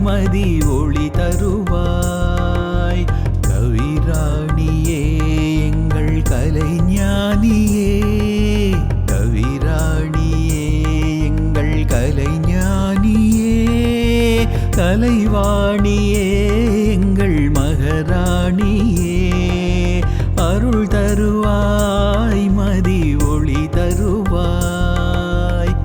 மதி ஒளி தருவாய். கவிராணியே எங்கள் கலைஞானியே, கவிராணியே எங்கள் கலைஞானியே, கலைவாணியே எங்கள் மகராணியே, அருள் தருவாய் மதி ஒளி தருவாய்.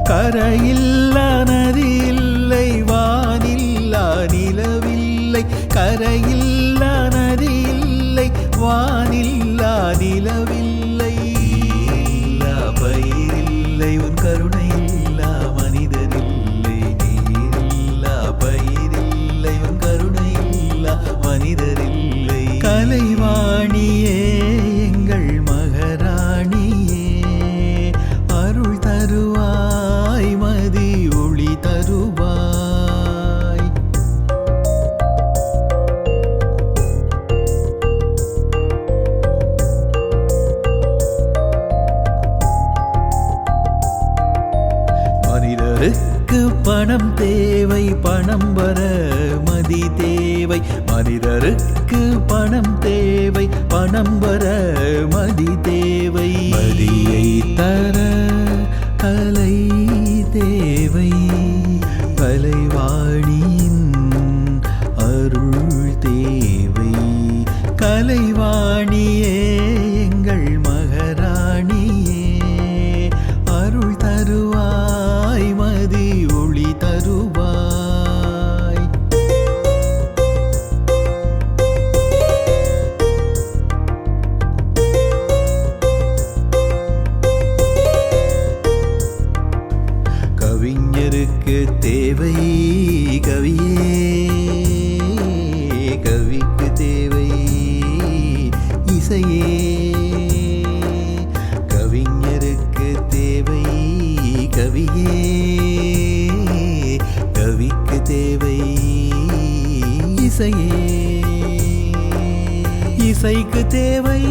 கரையில்லா நதியில்லை, வானில்லா நிலவில்லை, கரையில்லா நதியில்லை, வானில்லா நிலவில்லை, இல்லா பயிரில்லை, உன் கருணை இல்லா மனிதரில்லை, நீரில்லா பயிரில்லை, உன் கருணை இல்லா மனிதரில்லை. கலைவாணியே எங்கள் மகராணியே, அருள் தருவாய் மதி ஒளி தருவாய். மனிதருக்கு பணம் தேவை, பணம் வர மதி தேவை, மனிதருக்கு பணம் தேவை, பணம் வர மதி தேவை, மதியை தர கலை தேவை, கலைவாணியின் அருள் தேவை. கலைவாணியே எங்கள் மகராணியே, அருள் தருவாய் மதி ஒளி தருவாய். கவிஞருக்கு தேவை கவியே, கவிக்கு தேவை இசையே, கவிஞருக்கு தேவை கவியே, கவிக்கு தேவை இசையே, இசைக்கு தேவை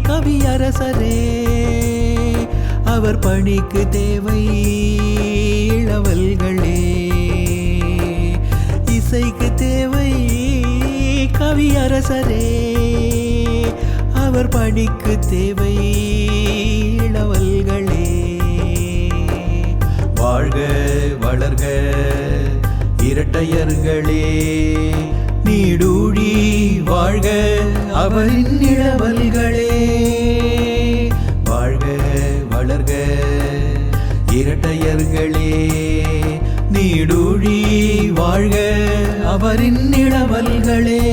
கவியரசரே, அவர் பணிக்கு தேவை இளவல்களே. இசைக்கு தேவை கவியரசரே, அவர் பணிக்கு தேவை இளவல்களே. வாழ்க வளர்க இரட்டையர்களே, நீடூழி வாழ்க அவரின் இளவல்களே. வாழ்க வளர்க இரட்டையர்களே, நீடூழி வாழ்க அவரின் இளவல்களே.